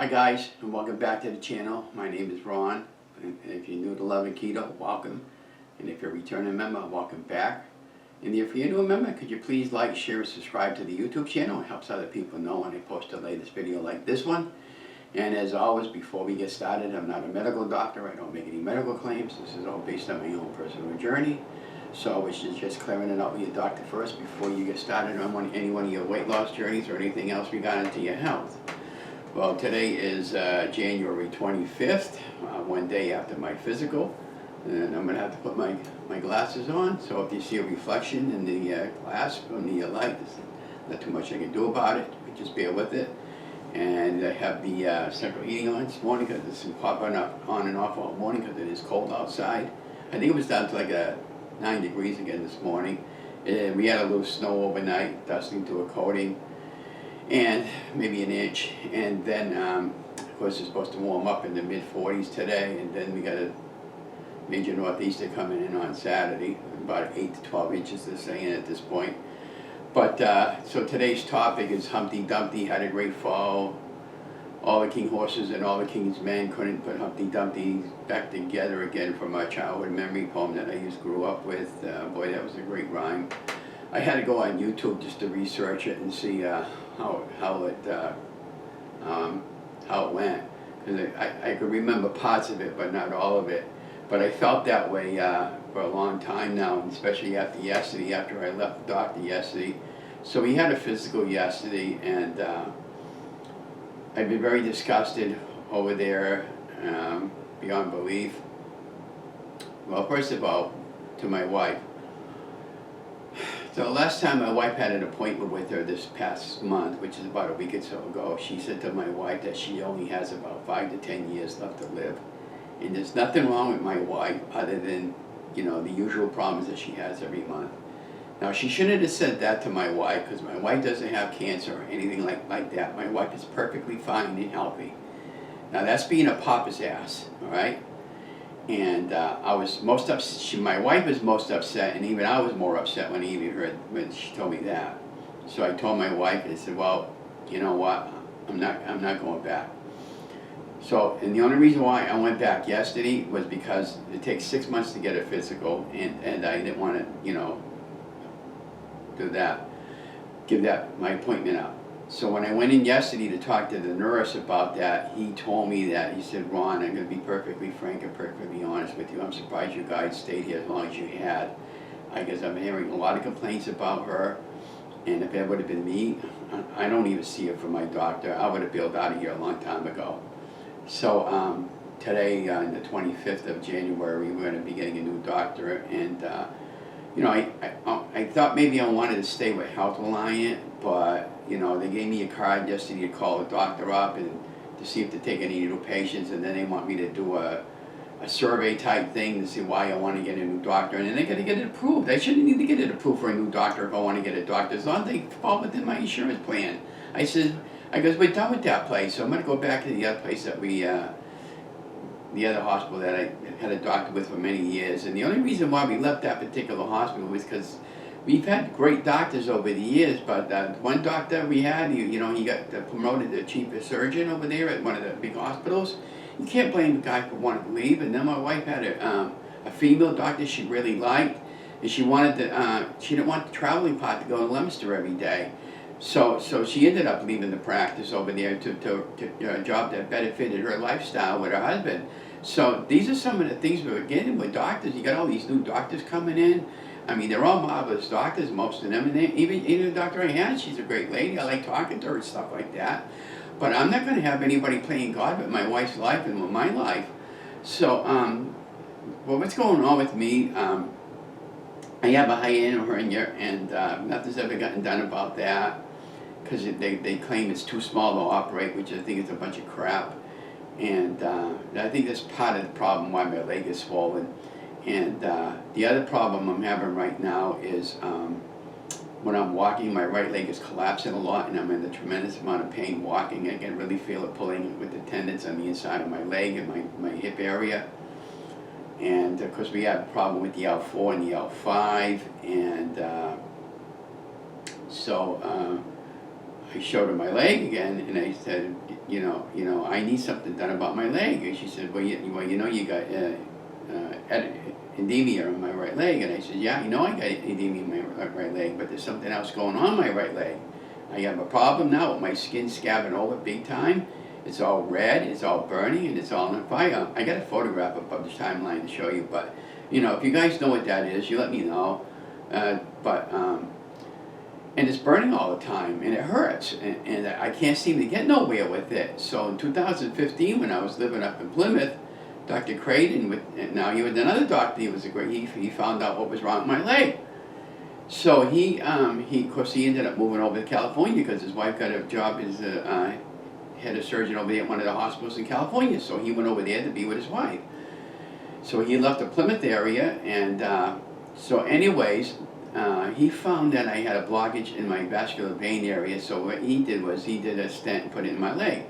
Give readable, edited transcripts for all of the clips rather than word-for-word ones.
Hi guys, and welcome back to the channel. My name is Ron, and if you're new to Lovin Keto, welcome. And if you're a returning member, welcome back. And if you're a new member, could you please like, share, and subscribe to the YouTube channel? It helps other people know when I post the latest video like this one. And as always, before we get started, I'm not a medical doctor. I don't make any medical claims. This is all based on my own personal journey. So it's just clearing it up with your doctor first before you get started on any one of your weight loss journeys or anything else regarding to your health. Well, today is January 25th, one day after my physical, and I'm going to have to put my glasses on, so if you see a reflection in the glass from the light, there's not too much I can do about it, but just bear with it. And I have the central heating on this morning because it's been popping up on and off all morning because it is cold outside. I think it was down to like 9 degrees again this morning. And we had a little snow overnight, dusting to a coating, and maybe an inch, and then of course it's supposed to warm up in the mid-40s today, and then we got a major northeaster coming in on Saturday, about 8 to 12 inches they're saying at this point. But so today's topic is Humpty Dumpty had a great fall. All the king horses and all the king's men couldn't put Humpty Dumpty back together again, from a childhood memory poem that I grew up with. Boy, that was a great rhyme. I had to go on YouTube just to research it and see how it went, because I could remember parts of it but not all of it. But I felt that way for a long time now, and especially after yesterday, after I left the doctor yesterday. So we had a physical yesterday, and I've been very disgusted over there, beyond belief. Well, first of all, to my wife. So the last time my wife had an appointment with her this past month, which is about a week or so ago, she said to my wife that she only has about 5 to 10 years left to live. And there's nothing wrong with my wife other than, you know, the usual problems that she has every month. Now, she shouldn't have said that to my wife, because my wife doesn't have cancer or anything like that. My wife is perfectly fine and healthy. Now, that's being a papa's ass, all right? And I was most upset. My wife was most upset, and even I was more upset when she told me that. So I told my wife, I said, well, you know what, I'm not going back. So, and the only reason why I went back yesterday was because it takes 6 months to get a physical, and I didn't want to, you know, give my appointment up. So when I went in yesterday to talk to the nurse about that, he told me that, he said, Ron, I'm going to be perfectly frank and perfectly honest with you. I'm surprised you guys stayed here as long as you had. I guess I'm hearing a lot of complaints about her, and if it would have been me, I don't even see her from my doctor. I would have bailed out of here a long time ago. So today, on the 25th of January, we're going to be getting a new doctor, and you know, I thought maybe I wanted to stay with Health Alliance, but you know, they gave me a card yesterday to call the doctor up and to see if they take any new patients, and then they want me to do a survey type thing to see why I want to get a new doctor, and then they got to get it approved. I shouldn't need to get it approved for a new doctor if I want to get a doctor, as long as they fall within my insurance plan. I goes, we're done with that place, so I'm going to go back to the other place that the other hospital that I had a doctor with for many years. And the only reason why we left that particular hospital was because we've had great doctors over the years, but one doctor we had, you know, he got promoted to chief surgeon over there at one of the big hospitals. You can't blame the guy for wanting to leave. And then my wife had a female doctor she really liked, and she didn't want the traveling part to go to Leominster every day. So she ended up leaving the practice over there to a job that better fitted her lifestyle with her husband. So these are some of the things we're getting with doctors. You got all these new doctors coming in. I mean, they're all marvelous doctors, most of them. And even the doctor I had, she's a great lady. I like talking to her and stuff like that. But I'm not going to have anybody playing God with my wife's life and with my life. So, well, what's going on with me? I have a hiatal hernia, and nothing's ever gotten done about that, because they claim it's too small to operate, which I think is a bunch of crap. And I think that's part of the problem why my leg is swollen. And the other problem I'm having right now is when I'm walking, my right leg is collapsing a lot, and I'm in a tremendous amount of pain walking. I can really feel it pulling with the tendons on the inside of my leg and my hip area. And of course we have a problem with the L4 and the L5, and so I showed her my leg again, and I said, I need something done about my leg. And she said, well, you got edema on my right leg. And I said, yeah, I got edema in my right leg, but there's something else going on my right leg. I have a problem now with my skin scabbing over big time. It's all red, it's all burning, and it's all on fire. I got a photograph of the timeline to show you, but, if you guys know what that is, you let me know. And it's burning all the time, and it hurts, and I can't seem to get nowhere with it. So in 2015, when I was living up in Plymouth, Dr. Creighton, now he was another doctor, he found out what was wrong with my leg. So of course, he ended up moving over to California because his wife got a job as a head of surgeon over there at one of the hospitals in California. So he went over there to be with his wife. So he left the Plymouth area, and so anyways, he found that I had a blockage in my vascular vein area. So what he did was he did a stent and put it in my leg,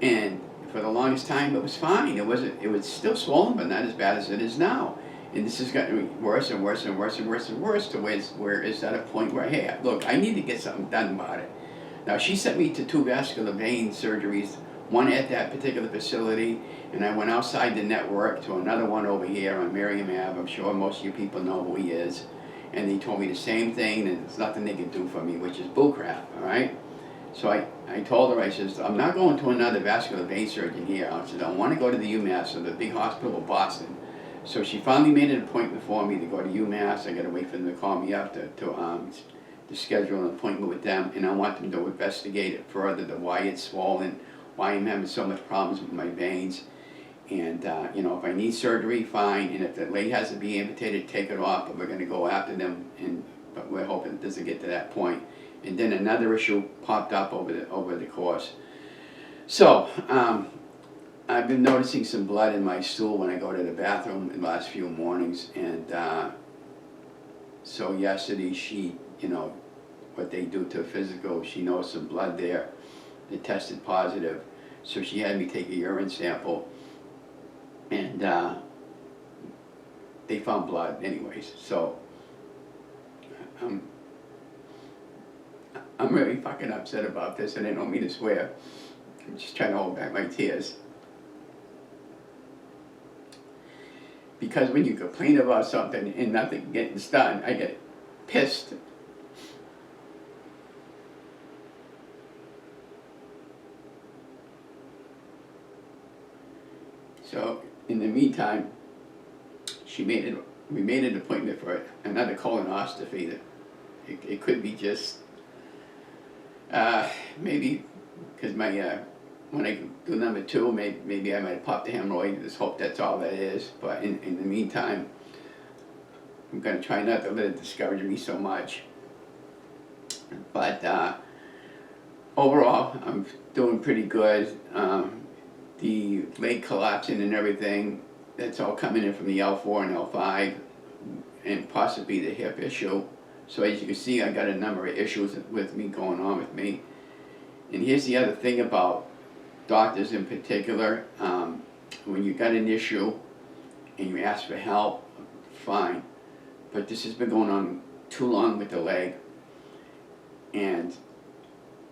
and for the longest time it was fine. It was still swollen, but not as bad as it is now. And this has gotten worse and worse and worse and worse and worse to where it's at a point where, hey, look, I need to get something done about it. Now, she sent me to 2 vascular vein surgeries, one at that particular facility, and I went outside the network to another one over here on Merriam Ave. I'm sure most of you people know who he is. And they told me the same thing, and there's nothing they can do for me, which is bullcrap, all right? So I told her, I says, I'm not going to another vascular vein surgeon here. I said, I want to go to the UMass, or the big hospital of Boston. So she finally made an appointment for me to go to UMass. I got to wait for them to call me up to schedule an appointment with them, and I want them to investigate it further, why it's swollen, why I'm having so much problems with my veins. And, if I need surgery, fine. And if the leg has to be amputated, take it off. But we're going to go after them, but we're hoping it doesn't get to that point. And then another issue popped up over the course. So, I've been noticing some blood in my stool when I go to the bathroom in the last few mornings. And so yesterday, she, what they do to a physical, she knows some blood there. It tested positive. So she had me take a urine sample. And they found blood anyways. So I'm really fucking upset about this, and I don't mean to swear. I'm just trying to hold back my tears. Because when you complain about something and nothing gets done, I get pissed. So in the meantime, we made an appointment for another colonoscopy. That it could be just maybe because when I do number 2, maybe I might have popped a hemorrhoid. Just hope that's all that is. But in the meantime, I'm going to try not to let it discourage me so much. But overall, I'm doing pretty good. The leg collapsing and everything, that's all coming in from the L4 and L5, and possibly the hip issue. So as you can see, I got a number of issues going on with me. And here's the other thing about doctors in particular. When you got an issue and you ask for help, fine. But this has been going on too long with the leg. And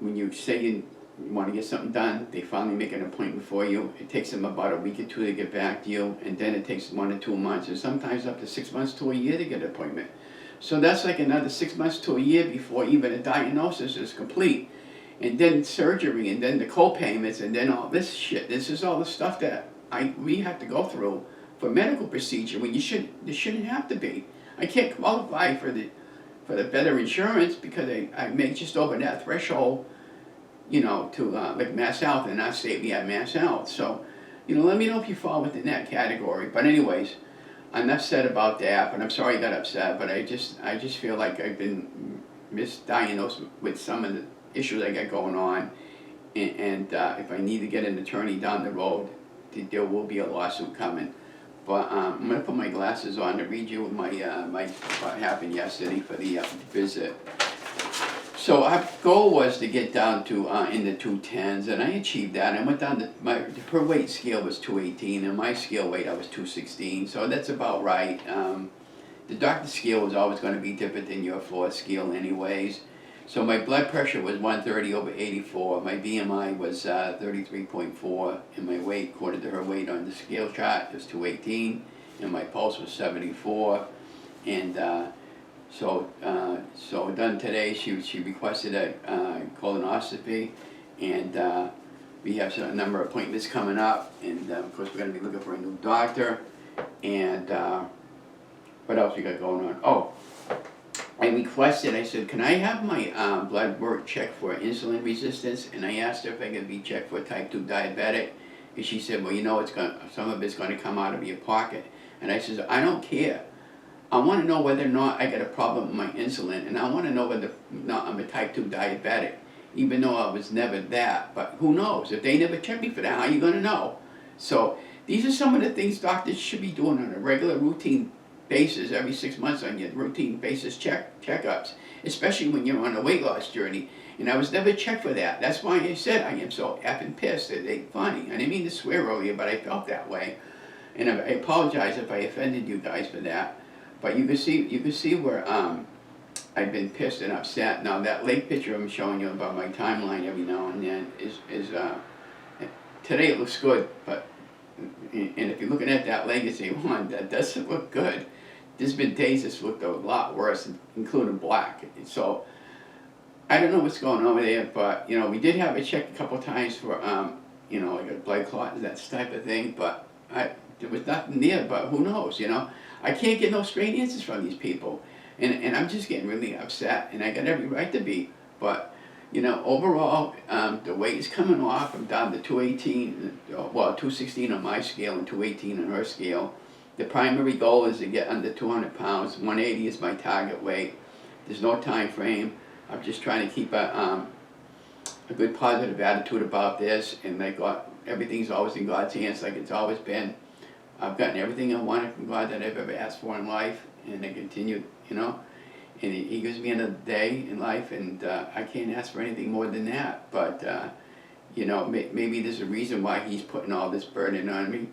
when you say you want to get something done, they finally make an appointment for you. It takes them about a week or 2 to get back to you, and then it takes 1 or 2 months, and sometimes up to 6 months to a year to get an appointment. So that's like another 6 months to a year before even a diagnosis is complete. And then surgery, and then the co-payments, and then all this shit. This is all the stuff that we have to go through for medical procedure when this shouldn't have to be. I can't qualify for the better insurance because I make just over that threshold, to like Mass Health, and not state we have Mass Health. So, let me know if you fall within that category. But anyways, I'm upset about that, but I'm sorry I got upset, but I just feel like I've been misdiagnosed with some of the issues I got going on, and if I need to get an attorney down the road, there will be a lawsuit coming. But I'm going to put my glasses on to read you what happened yesterday for the visit. So our goal was to get down to in the 210s, and I achieved that. I went down to her weight scale was 218, and my scale weight I was 216, so that's about right. The doctor's scale was always going to be different than your floor scale anyways. So my blood pressure was 130/84. My BMI was 33.4, and my weight, according to her weight on the scale chart, was 218, and my pulse was 74. And so done today. She requested a colonoscopy, and we have a number of appointments coming up. And of course, we're going to be looking for a new doctor. And what else we got going on? Oh, I requested, I said, can I have my blood work checked for insulin resistance? And I asked her if I could be checked for type 2 diabetic. And she said, well, you know, some of it's going to come out of your pocket. And I said, I don't care. I want to know whether or not I got a problem with my insulin. And I want to know whether or not I'm a type 2 diabetic. Even though I was never that. But who knows? If they never check me for that, how are you going to know? So these are some of the things doctors should be doing on a regular routine basis, every 6 months on your routine basis checkups, especially when you're on a weight loss journey. And I was never checked for that. That's why I said I am so effing pissed. It ain't funny. I didn't mean to swear earlier, but I felt that way. And I apologize if I offended you guys for that. But you can see where I've been pissed and upset. Now that lake picture I'm showing you about my timeline every now and then is today it looks good, but and if you're looking at that legacy one, that doesn't look good. There's been days that's looked a lot worse, including black. So I don't know what's going on there, but you know, we did have it checked a couple times for you know, like a blood clot and that type of thing, but there was nothing there. But who knows, you know? I can't get no straight answers from these people, and I'm just getting really upset, and I got every right to be. But you know, overall, the weight is coming off. I'm down to 218, well, 216 on my scale and 218 on her scale. The primary goal is to get under 200 pounds. 180 is my target weight. There's no time frame. I'm just trying to keep a good positive attitude about this, and everything's always in God's hands, like it's always been. I've gotten everything I wanted from God that I've ever asked for in life, and I continue, you know. And he gives me another day in life, and I can't ask for anything more than that. But, you know, maybe there's a reason why he's putting all this burden on me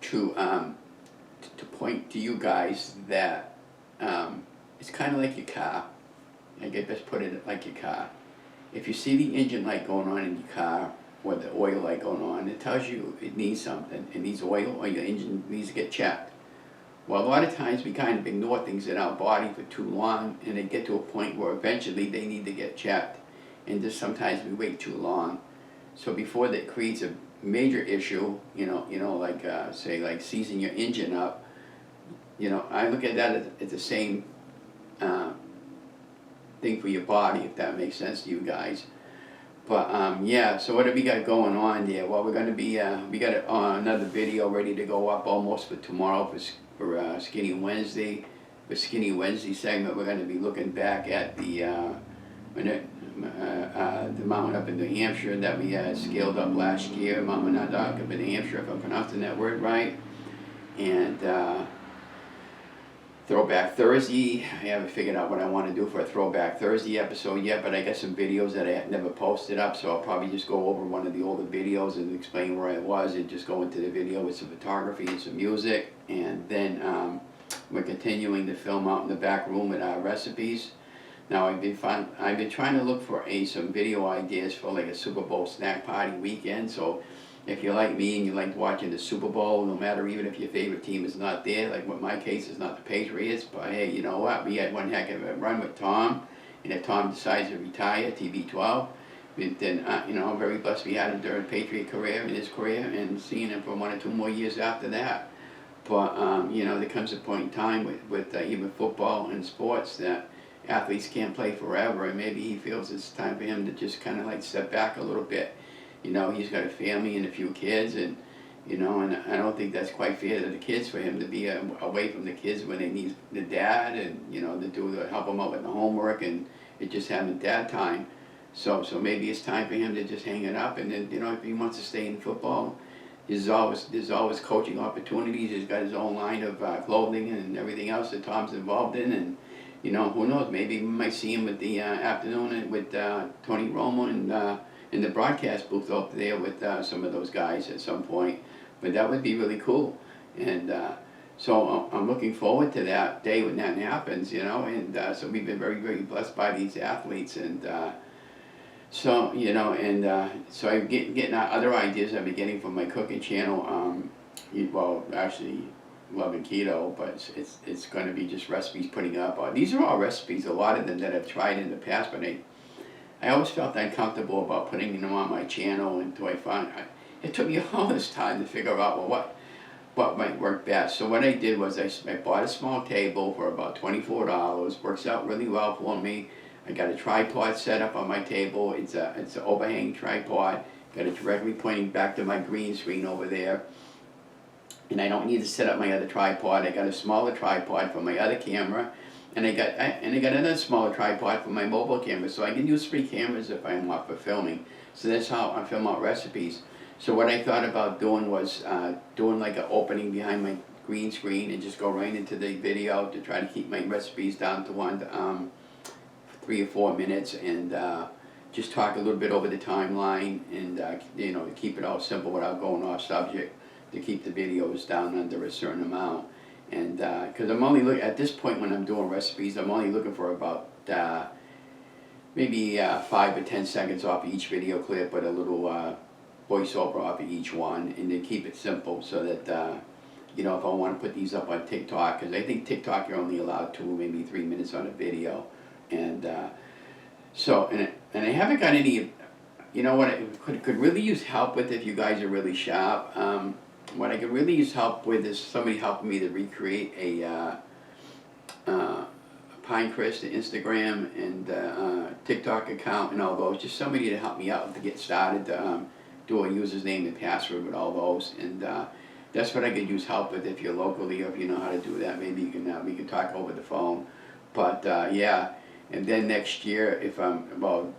to point to you guys that it's kind of like your car. I guess best put it like your car. If you see the engine light going on in your car, or the oil light going on, it tells you it needs something. It needs oil, or your engine needs to get checked. Well, a lot of times we kind of ignore things in our body for too long, and they get to a point where eventually they need to get checked. And just sometimes we wait too long. So before that creates a major issue, you know, like say like seizing your engine up, you know, I look at that as the same thing for your body, if that makes sense to you guys. But yeah, so what have we got going on there? Well, we're going to be, we got another video ready to go up almost for tomorrow for Skinny Wednesday. For Skinny Wednesday segment, we're going to be looking back at the mountain up in New Hampshire that we scaled up last year, Mount Monadnock up in New Hampshire, if I'm pronouncing that word right. And Throwback Thursday, I haven't figured out what I want to do for a Throwback Thursday episode yet, but I got some videos that I have never posted up, so I'll probably just go over one of the older videos and explain where I was and just go into the video with some photography and some music. And then we're continuing to film out in the back room with our recipes. Now I've been trying to look for some video ideas for like a Super Bowl snack party weekend. So if you're like me and you like watching the Super Bowl, no matter even if your favorite team is not there, like in my case it's not the Patriots, but hey, you know what? We had one heck of a run with Tom, and if Tom decides to retire, TB12, then you know, I'm very blessed we had him during Patriot career, in his career, and seeing him for 1 or 2 more years after that. But you know, there comes a point in time with even football and sports that athletes can't play forever, and maybe he feels it's time for him to just kind of like step back a little bit. You know, he's got a family and a few kids, and you know, and I don't think that's quite fair to the kids for him to be away from the kids when they need the dad, and you know, to help them out with the homework, and it just having dad time. So maybe it's time for him to just hang it up, and then, you know, if he wants to stay in football, there's always coaching opportunities. He's got his own line of clothing and everything else that Tom's involved in, and you know, who knows? Maybe we might see him at the afternoon with Tony Romo and in the broadcast booth up there with some of those guys at some point. But that would be really cool. And So I'm looking forward to that day when that happens, you know, and so we've been very, very blessed by these athletes, and so, you know, and so I'm getting other ideas I've been getting from my cooking channel, well, actually, Lovin Keto, but it's going to be just recipes putting up. These are all recipes, a lot of them that I've tried in the past, but I always felt uncomfortable about putting them on my channel until I found, it took me all this time to figure out, well, what might work best. So what I did was I bought a small table for about $24. Works out really well for me. I got a tripod set up on my table. It's an overhang tripod. Got it directly pointing back to my green screen over there. And I don't need to set up my other tripod. I got a smaller tripod for my other camera, and I got another smaller tripod for my mobile camera. So I can use 3 cameras if I want for filming. So that's how I film out recipes. So what I thought about doing was doing like an opening behind my green screen and just go right into the video to try to keep my recipes down to 3 or 4 minutes, and just talk a little bit over the timeline, and you know, keep it all simple without going off subject, to keep the videos down under a certain amount. And because I'm only at this point when I'm doing recipes, I'm only looking for about maybe 5 or 10 seconds off each video clip with a little voiceover off of each one, and then keep it simple so that you know, if I want to put these up on TikTok, because I think TikTok you're only allowed 2, maybe 3 minutes on a video, and so and I haven't got any, you know what I could really use help with if you guys are really sharp. What I could really use help with is somebody helping me to recreate a Pinecrest, an Instagram, and TikTok account, and all those. Just somebody to help me out to get started. Do a user's name and password with all those, and that's what I could use help with if you're locally, or if you know how to do that. Maybe you can we can talk over the phone. But yeah, and then next year, if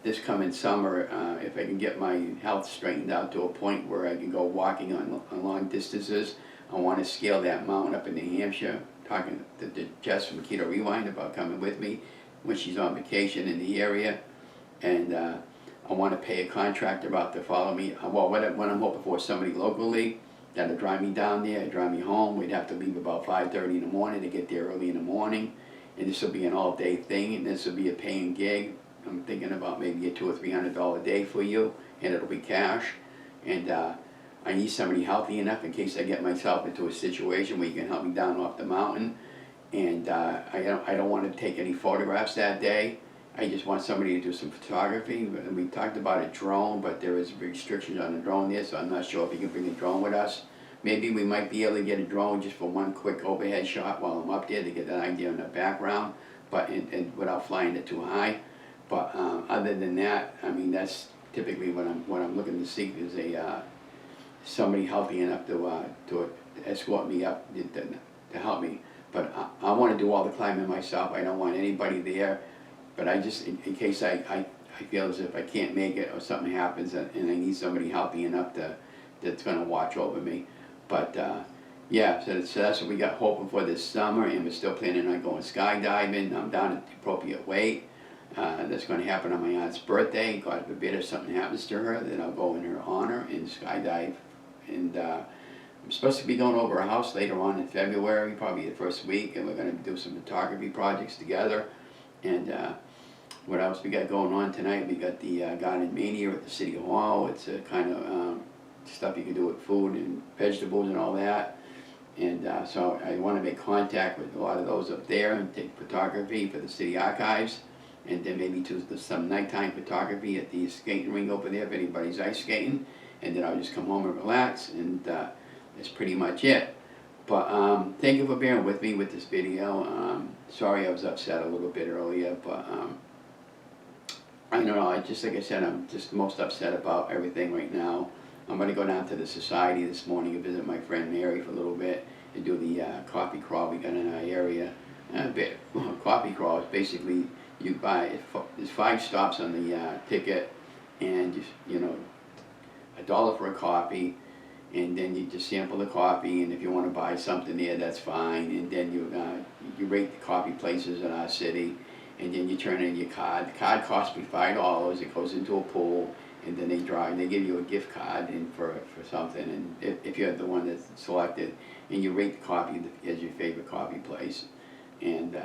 this coming summer, if I can get my health straightened out to a point where I can go walking on long distances, I want to scale that mountain up in New Hampshire. Talking to Jess from Keto Rewind about coming with me when she's on vacation in the area, and I want to pay a contractor out to follow me. Well, what I'm hoping for is somebody locally that'll drive me down there, drive me home. We'd have to leave about 5:30 in the morning to get there early in the morning, and this will be an all-day thing, and this will be a paying gig. I'm thinking about maybe a $200 or $300 day for you, and it'll be cash. And I need somebody healthy enough in case I get myself into a situation where you can help me down off the mountain. And I don't want to take any photographs that day. I just want somebody to do some photography. We talked about a drone, but there is restrictions on the drone there, so I'm not sure if you can bring a drone with us. Maybe we might be able to get a drone just for one quick overhead shot while I'm up there to get an idea on the background, but and without flying it too high. But other than that, I mean, that's typically what I'm looking to seek is somebody healthy enough to escort me up to help me. But I want to do all the climbing myself. I don't want anybody there. But I just, in case I feel as if I can't make it or something happens and I need somebody healthy enough that's going to watch over me. But yeah, so that's what we got hoping for this summer, and we're still planning on going skydiving. I'm down at the appropriate weight. That's going to happen on my aunt's birthday. God forbid if something happens to her, then I'll go in her honor and skydive. And I'm supposed to be going over her house later on in February, probably the first week, and we're going to do some photography projects together. And what else we got going on tonight? We got the Garden Mania at the City Hall. It's a kind of stuff you can do with food and vegetables and all that. And so I want to make contact with a lot of those up there and take photography for the city archives. And then maybe do some nighttime photography at the skating rink over there if anybody's ice skating. And then I'll just come home and relax, and that's pretty much it. But thank you for bearing with me with this video. Sorry I was upset a little bit earlier, but I don't know, just like I said, I'm just most upset about everything right now. I'm going to go down to the society this morning and visit my friend Mary for a little bit and do the coffee crawl we got in our area. Coffee crawl is basically you buy, there's 5 stops on the ticket, and just, you know, $1 for a coffee, and then you just sample the coffee, and if you want to buy something there, that's fine. And then you rate the coffee places in our city, and then you turn in your card. The card costs me $5. It goes into a pool, and then they give you a gift card and for something, and if you're the one that's selected, and you rate the coffee as your favorite coffee place. And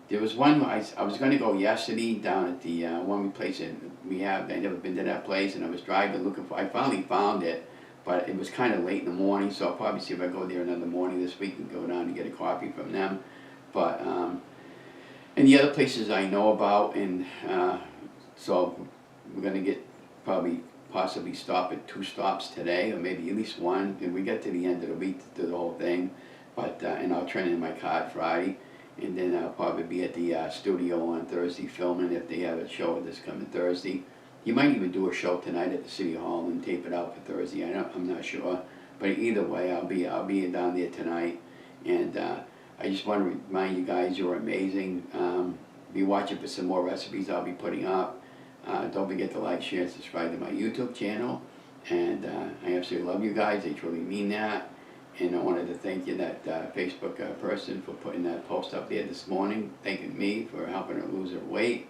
there was one, I was going to go yesterday down at the one place that we have. I never been to that place, and I was driving looking for, I finally found it, but it was kind of late in the morning, so I'll probably see if I go there another morning this week and go down and get a coffee from them. But and the other places I know about, and so we're going to get possibly stop at 2 stops today, or maybe at least one, and we get to the end of the week to do the whole thing. But and I'll turn in my card Friday, and then I'll probably be at the studio on Thursday filming if they have a show this coming Thursday. You might even do a show tonight at the City Hall and tape it out for Thursday. I'm not sure, but either way, I'll be down there tonight, and I just want to remind you guys you're amazing. Be watching for some more recipes I'll be putting up. Don't forget to like, share, and subscribe to my YouTube channel. And I absolutely love you guys. I truly mean that. And I wanted to thank you, that Facebook person, for putting that post up there this morning, thanking me for helping her lose her weight.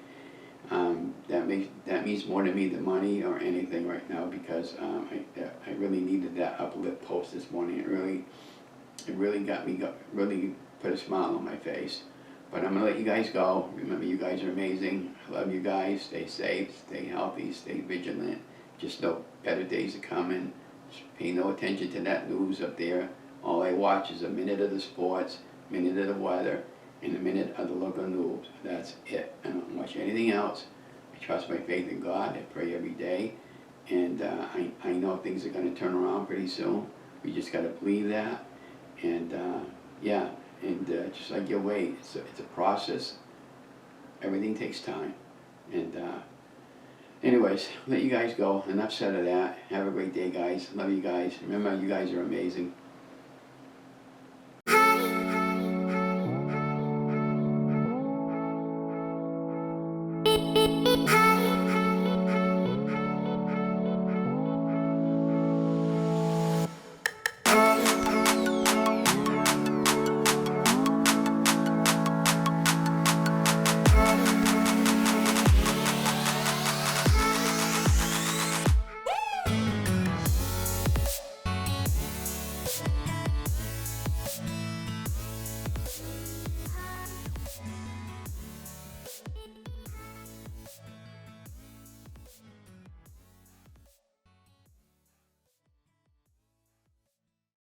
That means more to me than money or anything right now, because I really needed that uplift post this morning. It really got me really put a smile on my face. But I'm going to let you guys go. Remember, you guys are amazing. I love you guys. Stay safe, stay healthy, stay vigilant. Just know better days are coming. Just pay no attention to that news up there. All I watch is a minute of the sports, a minute of the weather, and a minute of the local news. That's it. I don't watch anything else. I trust my faith in God. I pray every day. And I know things are going to turn around pretty soon. We just got to believe that. And yeah. And just like your weight, it's a process. Everything takes time. And anyways, let you guys go. Enough said of that. Have a great day, guys. Love you guys. Remember, you guys are amazing.